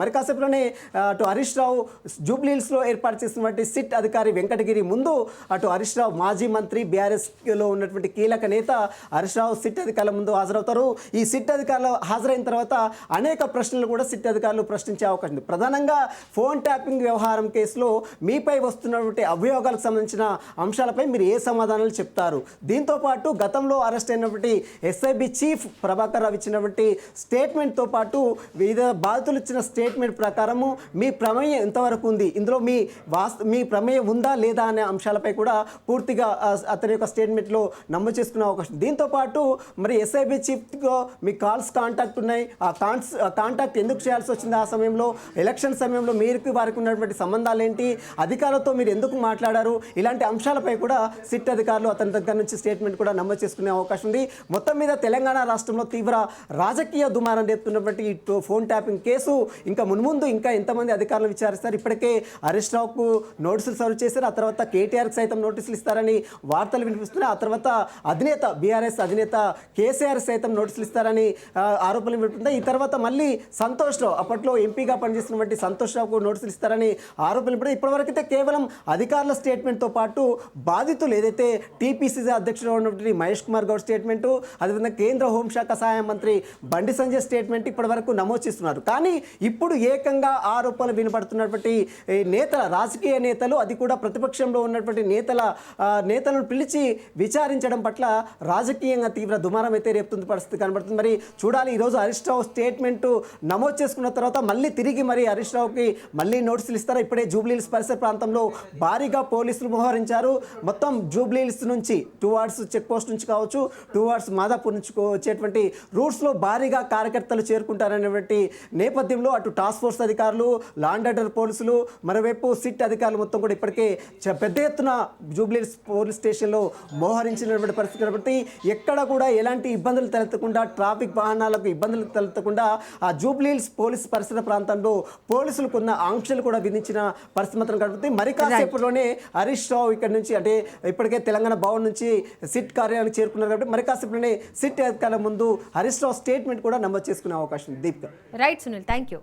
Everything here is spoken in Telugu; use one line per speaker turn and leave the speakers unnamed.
మరి కాసేపులోనే అటు హరీష్ రావు జూబ్లీహిల్స్లో ఏర్పాటు చేసినటువంటి సిట్ అధికారి వెంకటగిరి ముందు అటు హరీష్ రావు మాజీ మంత్రి బీఆర్ఎస్లో ఉన్నటువంటి కీలక నేత హరీష్ రావు సిట్ అధికారుల ముందు హాజరవుతారు. ఈ సిట్ అధికారులు హాజరైన తర్వాత అనేక ప్రశ్నలు కూడా సిట్ అధికారులు ప్రశ్నించే అవకాశం ఉంది. ప్రధానంగా ఫోన్ ట్యాపింగ్ వ్యవహారం కేసులో మీపై వస్తున్నటువంటి అభియోగాలకు సంబంధించిన అంశాలపై మీరు ఏ సమాధానాలు చెప్తారు? దీంతో పాటు గతంలో అరెస్ట్ అయినటువంటి ఎస్ఐబి చీఫ్ ప్రభాకర్ రావు ఇచ్చినటువంటి స్టేట్మెంట్తో పాటు వివిధ బాధితులు ఇచ్చిన స్టేట్మెంట్ ప్రకారము మీ ప్రమేయం ఎంతవరకు ఉంది, ఇందులో మీ ప్రమేయం ఉందా లేదా అనే అంశాలపై కూడా పూర్తిగా అతని యొక్క స్టేట్మెంట్లో నమోదు చేసుకునే అవకాశం. దీంతోపాటు మరి ఎస్ఐబి చీఫ్తో మీ కాల్స్ కాంటాక్ట్ ఉన్నాయి, ఆ కాంటాక్ట్ ఎందుకు చేయాల్సి వచ్చింది, ఆ సమయంలో ఎలక్షన్ సమయంలో మీరు వారికి ఉన్నటువంటి సంబంధాలు ఏంటి, అధికారులతో మీరు ఎందుకు మాట్లాడారు, ఇలాంటి అంశాలపై కూడా సిట్ అధికారులు అతని దగ్గర నుంచి స్టేట్మెంట్ కూడా నమోదు చేసుకునే అవకాశం ఉంది. మొత్తం మీద తెలంగాణ రాష్ట్రంలో తీవ్ర రాజకీయ దుమారం రేపుతున్నటువంటి ఈ ఫోన్ ట్యాపింగ్ కేసు ఇంకా మున్ముందు ఇంకా ఎంతమంది అధికారులు విచారిస్తారు. ఇప్పటికే హరీష్ రావుకు నోటీసులు సర్వ్ చేశారు, ఆ తర్వాత కేటీఆర్కి సైతం నోటీసులు ఇస్తారని వార్తలు వినిపిస్తున్నాయి. ఆ తర్వాత అధినేత బీఆర్ఎస్ అధినేత కేసీఆర్ సైతం నోటీసులు ఇస్తారని ఆరోపణలు వినిపిస్తున్నాయి. ఈ తర్వాత మళ్ళీ సంతోష్ రావు, అప్పట్లో ఎంపీగా పనిచేస్తున్నటువంటి సంతోష్ రావుకు నోటీసులు ఇస్తారని ఆరోపణలు వినిపిస్తున్నాయి. ఇప్పటివరకైతే కేవలం అధికారుల స్టేట్మెంట్తో పాటు బాధితులు ఏదైతే టీపీసీసీ అధ్యక్షుడు ఉన్నటువంటి మహేష్ కుమార్ గౌడ్ స్టేట్మెంటు, అదేవిధంగా కేంద్ర హోంశాఖ సహాయ మంత్రి బండి సంజయ్ స్టేట్మెంట్ ఇప్పటివరకు నమోదు చేస్తున్నారు. కానీ ఇప్పుడు ఏకంగా ఆరోపణలు వినపడుతున్నటువంటి నేతల రాజకీయ నేతలు, అది కూడా ప్రతిపక్షంలో ఉన్నటువంటి నేతలను పిలిచి విచారించడం పట్ల రాజకీయంగా తీవ్ర దుమారం అయితే రేపుతున్న పరిస్థితి కనబడుతుంది. మరి చూడాలి, ఈరోజు హరీష్ రావు స్టేట్మెంట్ నమోదు చేసుకున్న తర్వాత మళ్ళీ తిరిగి మరి హరీష్ రావుకి మళ్ళీ నోటీసులు ఇస్తారా? ఇప్పుడే జూబ్లీహిల్స్ పరిసర ప్రాంతంలో భారీగా పోలీసులు మోహరించారు. మొత్తం జూబ్లీహిల్స్ నుంచి టువార్డ్స్ చెక్ పోస్ట్ నుంచి కావచ్చు, టువార్డ్స్ మాదాపూర్ నుంచి వచ్చేటువంటి రూట్స్లో భారీగా కార్యకర్తలు చేరుకుంటారనేటువంటి నేపథ్యంలో అటు టాస్క్ ఫోర్స్ అధికారులు, లా అండ్ ఆర్డర్ పోలీసులు, మరోవైపు సిట్ అధికారులు మొత్తం కూడా ఇప్పటికే పెద్ద ఎత్తున జూబ్లీహిల్స్ పోలీస్ స్టేషన్లో మోహరించినటువంటి పరిస్థితి కాబట్టి ఎక్కడ కూడా ఎలాంటి ఇబ్బందులు తలెత్తకుండా, ట్రాఫిక్ వాహనాలకు ఇబ్బందులు తలెత్తకుండా ఆ జూబ్లీహిల్స్ పోలీస్ పరిసర ప్రాంతంలో పోలీసులు కొన్న ఆంక్షలు కూడా విధించిన పరిస్థితి మాత్రం కనబడుతుంది. మరి కాసేపులోనే హరీష్ రావు ఇక్కడ నుంచి అంటే ఇప్పటికే తెలంగాణ భవన్ నుంచి సిట్ కార్యాలయానికి చేరుకున్నారు కాబట్టి మరి కాసేపులోనే సిట్ అధికారుల ముందు హరీష్ రావు స్టేట్మెంట్ కూడా నమోదు చేసుకునే అవకాశం ఉంది. Deepika.
Right Sunil, thank you.